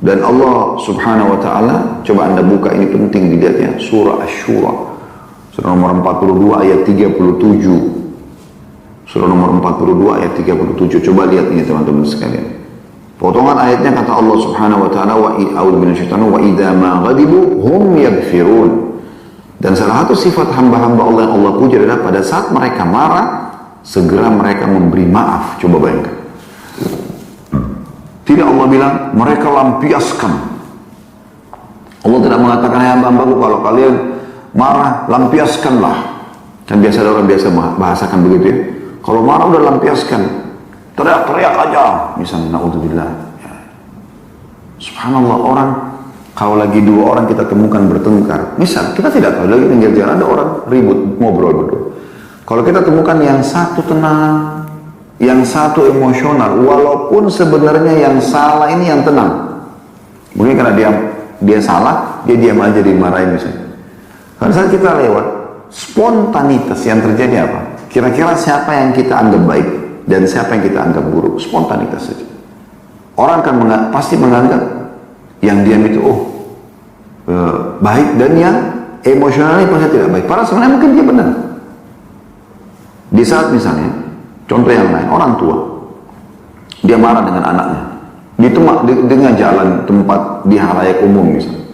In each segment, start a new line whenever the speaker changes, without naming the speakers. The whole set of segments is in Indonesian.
Dan Allah subhanahu wa ta'ala, coba anda buka, ini penting dilihatnya, surah Asy-Syura, surah nomor 42 ayat 37. Surah nomor 42 ayat 37. Coba lihat ini teman-teman sekalian. Potongan ayatnya kata Allah subhanahu wa ta'ala, wa idza ma ghadibu hum yaghfirun. Dan salah satu sifat hamba-hamba Allah yang Allah puji adalah pada saat mereka marah, segera mereka memberi maaf. Coba bayangkan. Tidak Allah bilang, mereka lampiaskan. Allah tidak mengatakan, ya hamba-hambaku kalau kalian marah, lampiaskanlah. Kan biasa ada orang biasa bahasakan begitu ya. Kalau marah udah lampiaskan, teriak-teriak aja, misalnya, na'udzubillah. Ya. Subhanallah, orang kalau lagi dua orang kita temukan bertengkar, misal kita tidak tahu lagi pinggir jalan ada orang ribut ngobrol berdua. Kalau kita temukan yang satu tenang, yang satu emosional, walaupun sebenarnya yang salah ini yang tenang. Mungkin karena dia salah, dia diam aja dimarahin misalnya. Pada saat kita lewat, spontanitas yang terjadi apa? Kira-kira siapa yang kita anggap baik dan siapa yang kita anggap buruk? Spontanitas saja. Orang akan pasti menganggap yang diam itu baik, dan yang emosionalnya pasti tidak baik. Padahal sebenarnya mungkin dia benar. Di saat misalnya, contoh yang lain, orang tua dia marah dengan anaknya dengan jalan tempat di halayak umum misalnya.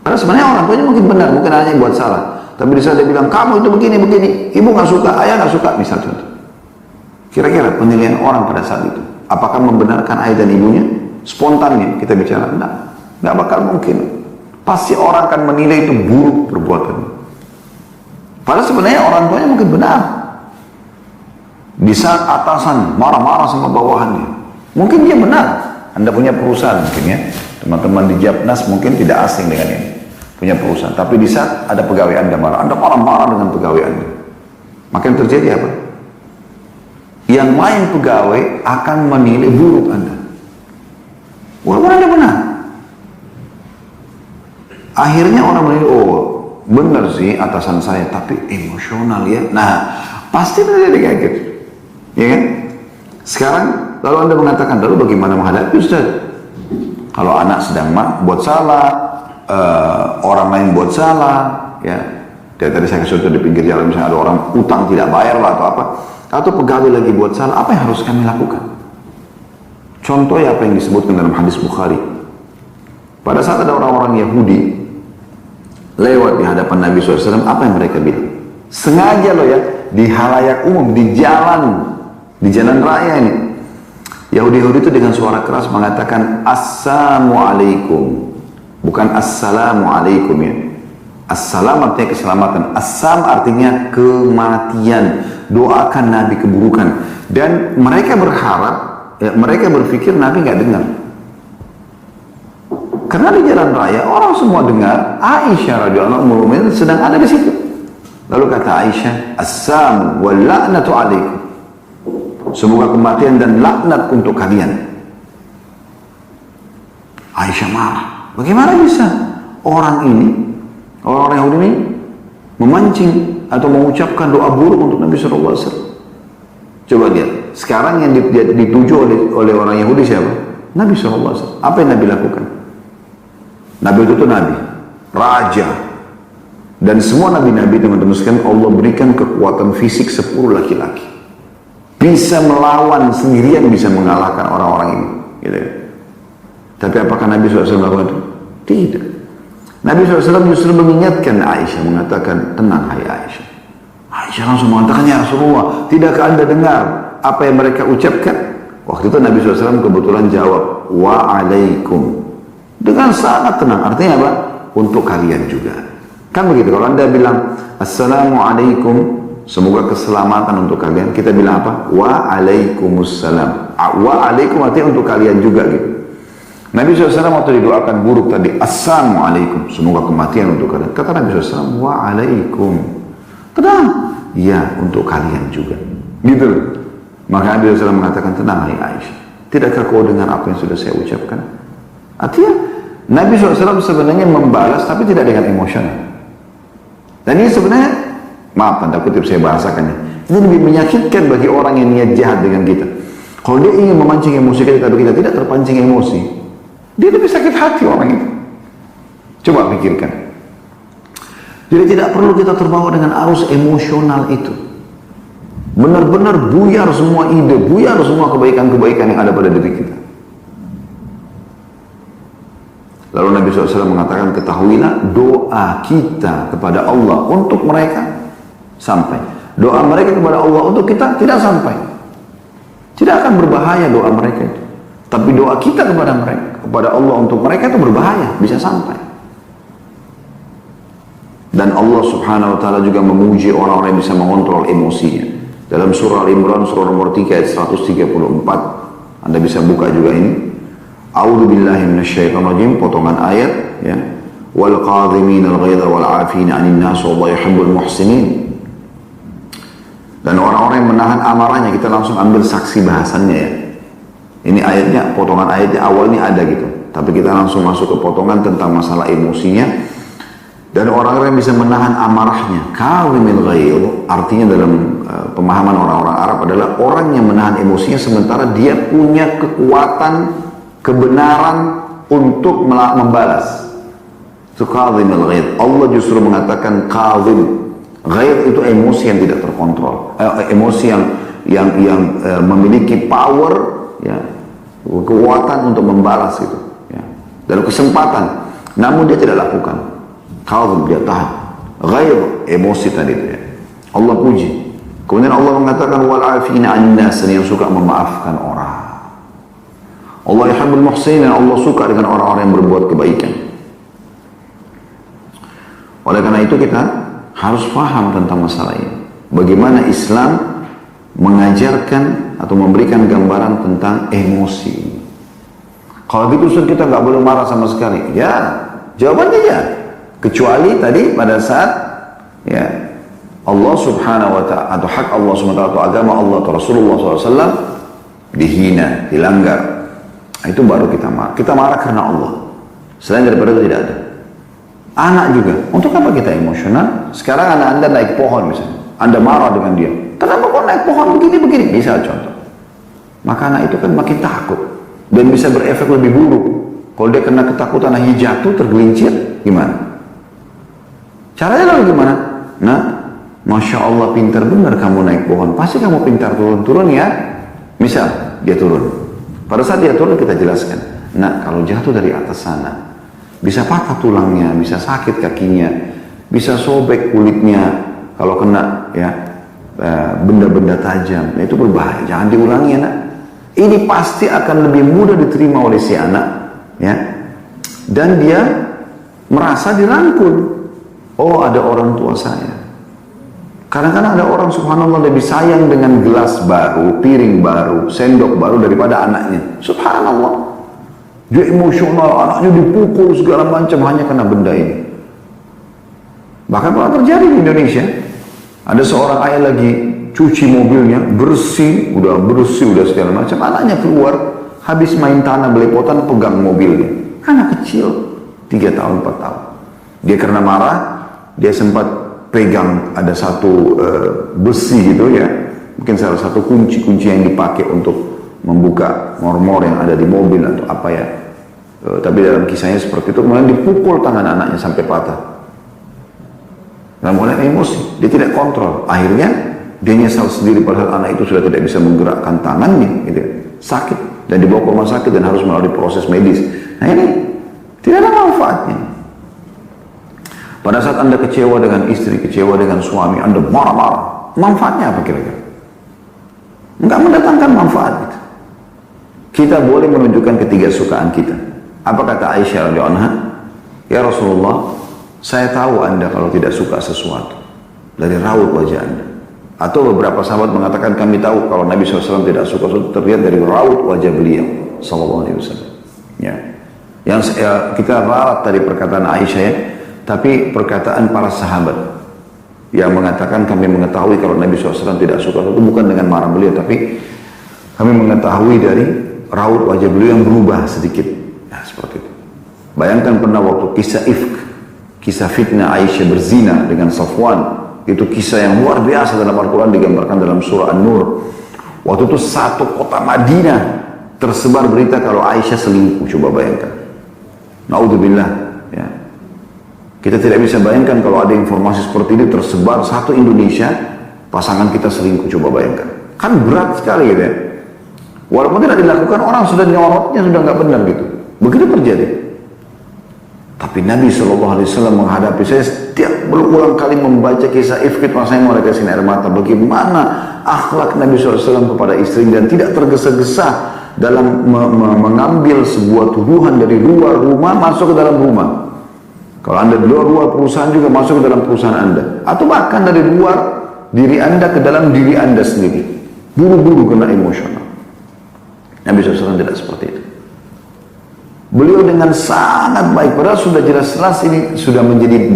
Padahal sebenarnya orang tuanya mungkin benar, mungkin anaknya buat salah. Tapi di saat dia bilang, kamu itu begini, ibu nggak suka, ayah nggak suka, misal contoh. Kira-kira penilaian orang pada saat itu, apakah membenarkan ayah dan ibunya? Spontannya kita bicara, nggak bakal mungkin. Pasti orang akan menilai itu buruk perbuatannya. Padahal sebenarnya orang tuanya mungkin benar. Di saat atasan marah-marah sama bawahannya, mungkin dia benar. Anda punya perusahaan mungkin ya, teman-teman di Japnas mungkin tidak asing dengan ini. Punya perusahaan, tapi di saat ada pegawai Anda marah dengan pegawai Anda, maka yang terjadi apa? Yang lain pegawai akan menilai buruk Anda, walaupun Anda benar. Akhirnya orang menilai, oh benar sih atasan saya, tapi emosional ya. Nah, pasti terjadi kayak gitu, ya kan? Sekarang lalu Anda mengatakan, lalu bagaimana menghadapi Ustaz? Kalau anak sedang buat salah, orang lain buat salah, ya. Dari tadi saya kasih contoh di pinggir jalan, misalnya ada orang utang tidak bayar lah atau apa, atau pegawai lagi buat salah, apa yang harus kami lakukan? Contohnya apa yang disebutkan dalam hadis Bukhari. Pada saat ada orang-orang Yahudi lewat di hadapan Nabi SAW, apa yang mereka bilang? Sengaja loh ya, di halayak umum, di jalan raya ini, Yahudi-Yahudi itu dengan suara keras mengatakan Assalamualaikum. Bukan Assalamualaikum ya. Assalam artinya keselamatan. Assam artinya kematian. Doakan Nabi keburukan. Dan mereka berharap, ya, mereka berpikir Nabi nggak dengar. Karena di jalan raya orang semua dengar. Aisyah radhiyallahu anha sedang ada di situ. Lalu kata Aisyah, Assam wal la'natu alaikum. Semoga kematian dan laknat untuk kalian. Aisyah marah. Bagaimana bisa orang Yahudi ini memancing atau mengucapkan doa buruk untuk Nabi SAW? Coba lihat, sekarang yang dituju oleh orang Yahudi siapa? Nabi SAW. Apa yang Nabi lakukan? Nabi itu Nabi, Raja. Dan semua Nabi-Nabi teman-teman sekalian Allah berikan kekuatan fisik 10 laki-laki. Bisa melawan sendirian, bisa mengalahkan orang-orang ini. Gitu ya. Tapi apakah Nabi SAW melakukan itu? Tidak. Nabi SAW justru mengingatkan Aisyah, mengatakan, tenang hai Aisyah. Aisyah langsung mengatakan, ya Rasulullah, tidakkah Anda dengar apa yang mereka ucapkan? Waktu itu Nabi SAW kebetulan jawab, wa'alaikum. Dengan sangat tenang. Artinya apa? Untuk kalian juga. Kan begitu, kalau Anda bilang, Assalamualaikum, semoga keselamatan untuk kalian, kita bilang apa? Wa'alaikumussalam. Wa'alaikum artinya untuk kalian juga gitu. Nabi SAW waktu didoakan buruk tadi, Assalamualaikum, semoga kematian untuk kalian. Kata Nabi SAW, Wa'alaikum. Tenang. Ya, untuk kalian juga. Gitu. Maka Nabi SAW mengatakan, tenang hai Aisyah. Tidakkah kau dengar apa yang sudah saya ucapkan? Artinya, Nabi SAW sebenarnya membalas, tapi tidak dengan emosional. Dan ini sebenarnya, maaf tanda kutip saya bahasakan ini lebih menyakitkan bagi orang yang niat jahat dengan kita. Kalau dia ingin memancing emosi kita, tapi kita tidak terpancing emosi, Dia lebih sakit hati orang itu. Coba pikirkan. Jadi tidak perlu kita terbawa dengan arus emosional itu. Benar-benar buyar semua ide, buyar semua kebaikan-kebaikan yang ada pada diri kita. Lalu Nabi SAW mengatakan, ketahuilah doa kita kepada Allah untuk mereka sampai. Doa mereka kepada Allah untuk kita tidak sampai. Tidak akan berbahaya doa mereka itu. Tapi doa kita kepada mereka, kepada Allah untuk mereka itu berbahaya, bisa sampai. Dan Allah Subhanahu wa taala juga memuji orang-orang yang bisa mengontrol emosinya. Dalam surah Al-Imran surah nomor 3 ayat 134, Anda bisa buka juga ini. A'udzu billahi minasyaitonir rajim, potongan ayat ya. Wal qadhiminal ghaidha wal 'afina 'anil nas wallahu yuhibbul muhsinin. Dan orang-orang yang menahan amarahnya, kita langsung ambil saksi bahasannya ya. Ini ayatnya, potongan ayatnya awalnya ada gitu. Tapi kita langsung masuk ke potongan tentang masalah emosinya. Dan orang-orang yang bisa menahan amarahnya, kalimil ghaidh, artinya dalam pemahaman orang-orang Arab adalah orang yang menahan emosinya sementara dia punya kekuatan kebenaran untuk membalas. Itu kalimil ghaidh. Allah justru mengatakan kalim. Ghaidh itu emosi yang tidak terkontrol, emosi yang memiliki power, ya, kekuatan untuk membalas itu, ya, dan kesempatan. Namun dia tidak lakukan. Kalim, dia tahan. Ghaidh, emosi tadi itu ya. Allah puji. Kemudian Allah mengatakan wal 'afina 'anil nas, yang suka memaafkan orang. Allah yuhibbul muhsinin, Allah suka dengan orang-orang yang berbuat kebaikan. Oleh karena itu kita harus paham tentang masalah ini. Bagaimana Islam mengajarkan atau memberikan gambaran tentang emosi. Kalau gitu Ustaz, kita nggak boleh marah sama sekali. Ya, jawabannya ya. Kecuali tadi pada saat ya Allah Subhanahu wa ta'ala atau hak Allah Subhanahu wa ta'ala atau agama Allah atau Rasulullah SAW dihina, dilanggar. Itu baru kita marah. Kita marah karena Allah. Selain daripada itu tidak ada. Anak juga. Untuk apa kita emosional? Sekarang anak Anda naik pohon misalnya. Anda marah dengan dia. Kenapa kok naik pohon begini-begini? Bisa contoh. Maka anak itu kan makin takut. Dan bisa berefek lebih buruk. Kalau dia kena ketakutan akhirnya jatuh, tergelincir, gimana? Caranya lalu gimana? Nah, Masya Allah pintar benar kamu naik pohon. Pasti kamu pintar turun-turun ya. Misal, dia turun. Pada saat dia turun kita jelaskan. Nah, kalau jatuh dari atas sana, bisa patah tulangnya, bisa sakit kakinya, bisa sobek kulitnya kalau kena ya benda-benda tajam. Nah, itu berbahaya, jangan diulangi anak. Ini pasti akan lebih mudah diterima oleh si anak ya. Dan dia merasa dirangkul. Oh, ada orang tua saya. Kadang-kadang ada orang subhanallah lebih sayang dengan gelas baru, piring baru, sendok baru daripada anaknya. Subhanallah. Dia emosional, anaknya dipukul segala macam hanya karena benda ini. Bahkan pernah terjadi di Indonesia. Ada seorang ayah lagi cuci mobilnya, bersih udah segala macam. Anaknya keluar, habis main tanah belepotan, pegang mobilnya. Anak kecil, 3 tahun, 4 tahun. Dia karena marah, dia sempat pegang ada satu besi gitu ya. Mungkin salah satu kunci yang dipakai untuk membuka mor-mor yang ada di mobil atau apa ya. Tapi dalam kisahnya seperti itu, kemudian dipukul tangan anaknya sampai patah. Dan mulai emosi, dia tidak kontrol. Akhirnya dia nyesal sendiri padahal anak itu sudah tidak bisa menggerakkan tangannya, gitu. Sakit dan dibawa ke rumah sakit dan harus melalui proses medis. Nah ini tidak ada manfaatnya. Pada saat Anda kecewa dengan istri, kecewa dengan suami, Anda marah-marah. Manfaatnya apa kira-kira? Enggak mendatangkan manfaat gitu. Kita boleh menunjukkan ketiga sukaan kita. Apa kata Aisyah radhiyallahu anha? Ya Rasulullah, saya tahu Anda kalau tidak suka sesuatu dari raut wajah Anda. Atau beberapa sahabat mengatakan kami tahu kalau Nabi SAW tidak suka sesuatu terlihat dari raut wajah beliau sallallahu alaihi wasallam. Ya. Yang kita ralat dari perkataan Aisyah ya, tapi perkataan para sahabat yang mengatakan kami mengetahui kalau Nabi SAW tidak suka sesuatu bukan dengan marah beliau, tapi kami mengetahui dari raut wajah beliau yang berubah sedikit. Nah, seperti itu. Bayangkan pernah waktu kisah ifk, kisah fitnah Aisyah berzina dengan Safwan, itu kisah yang luar biasa dalam Al-Quran digambarkan dalam surah An-Nur. Waktu itu satu kota Madinah tersebar berita kalau Aisyah selingkuh, coba bayangkan. Naudzubillah. Ya. Kita tidak bisa bayangkan kalau ada informasi seperti ini tersebar satu Indonesia, pasangan kita selingkuh, coba bayangkan. Kan berat sekali gitu ya. Walaupun tidak dilakukan, orang sudah nyorotnya, sudah nggak benar gitu. Begitu terjadi. Tapi Nabi SAW menghadapi, saya setiap berulang kali membaca kisah Ifkit, rasanya mulai kasih air mata. Bagaimana akhlak Nabi SAW kepada istri dan tidak tergesa-gesa dalam mengambil sebuah tuduhan dari luar rumah masuk ke dalam rumah. Kalau anda di luar perusahaan juga masuk ke dalam perusahaan anda. Atau bahkan dari luar diri anda ke dalam diri anda sendiri. Buru-buru kena emosional. Nabi SAW tidak seperti itu. Beliau dengan sangat baik, padahal sudah jelas-jelas ini sudah menjadi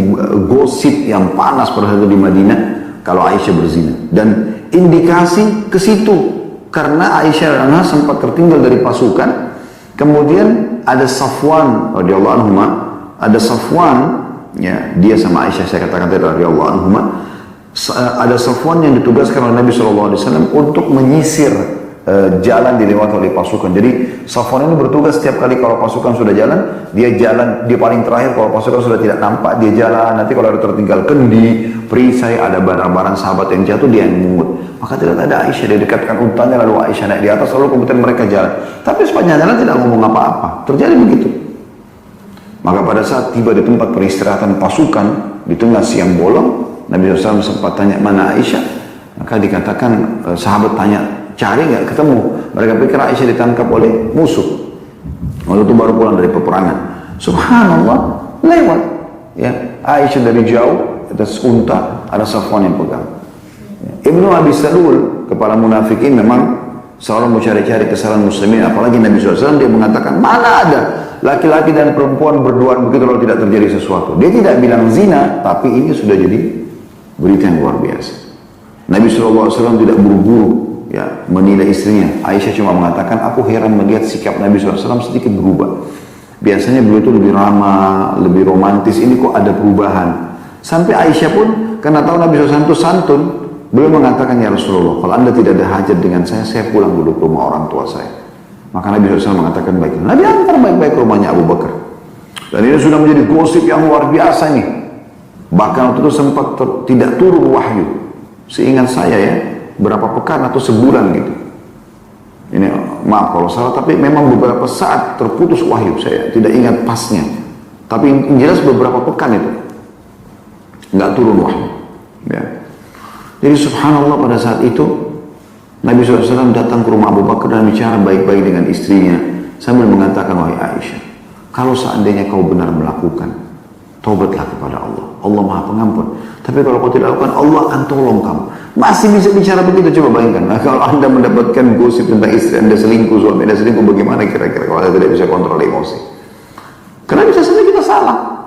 gosip yang panas pada saat itu di Madinah kalau Aisyah berzina. Dan indikasi ke situ karena Aisyah anha sempat tertinggal dari pasukan. Kemudian ada Safwan radhiyallahu anhu, ada Safwan, ya, dia sama Aisyah, saya katakan tadi radhiyallahu anhu, ada Safwan yang ditugaskan oleh Nabi SAW untuk menyisir jalan dilewati oleh pasukan. Jadi Safwan ini bertugas setiap kali kalau pasukan sudah jalan, dia paling terakhir. Kalau pasukan sudah tidak nampak, dia jalan. Nanti kalau ada tertinggal kendi, perisai, ada barang-barang sahabat yang jatuh, dia yang mungut. Maka tidak ada Aisyah, dia dekatkan untanya, lalu Aisyah naik di atas, lalu kemudian mereka jalan. Tapi sepanjang jalan tidak ngomong apa-apa. Terjadi begitu. Maka pada saat tiba di tempat peristirahatan pasukan, di tengah siang bolong, Nabi SAW sempat tanya, mana Aisyah? Maka dikatakan, sahabat tanya, cari nggak ketemu. Mereka pikir Aisyah ditangkap oleh musuh. Waktu itu baru pulang dari peperangan. Subhanallah, lewat. Ya, Aisyah dari jauh, atas unta, ada Safwan yang pegang. Ibnu Abi Salul, kepala munafikin, memang selalu mencari-cari kesalahan muslimin. Apalagi Nabi SAW, dia mengatakan, mana ada laki-laki dan perempuan berduaan begitu kalau tidak terjadi sesuatu. Dia tidak bilang zina, tapi ini sudah jadi berita yang luar biasa. Nabi SAW tidak buru-buru ya menilai istrinya. Aisyah cuma mengatakan, aku heran melihat sikap Nabi SAW sedikit berubah. Biasanya beliau itu lebih ramah, lebih romantis. Ini kok ada perubahan. Sampai Aisyah pun, karena tahu Nabi SAW itu santun, beliau mengatakan, ya Rasulullah, kalau anda tidak ada hajat dengan saya pulang dulu ke rumah orang tua saya. Maka Nabi SAW mengatakan baik. Nabi antar baik-baik ke rumahnya Abu Bakar. Dan ini sudah menjadi gosip yang luar biasa nih. Bahkan waktu itu sempat tidak turun wahyu. Seingat saya ya, berapa pekan atau sebulan gitu. Ini maaf kalau salah, tapi memang beberapa saat terputus wahyu, saya tidak ingat pasnya. Tapi yang jelas beberapa pekan itu nggak turun wahyu. Ya. Jadi subhanallah pada saat itu Nabi SAW datang ke rumah Abu Bakar dan bicara baik-baik dengan istrinya sambil mengatakan, wahai Aisyah, kalau seandainya kau benar melakukan, taubatlah kepada Allah. Allah Maha Pengampun. Tapi kalau kau tidak lakukan, Allah akan tolong kamu. Masih bisa bicara begitu, coba bayangkan. Nah, kalau anda mendapatkan gosip tentang istri anda selingkuh, suami anda selingkuh, bagaimana kira-kira kalau anda tidak bisa kontrol emosi? Karena bisa saja kita salah.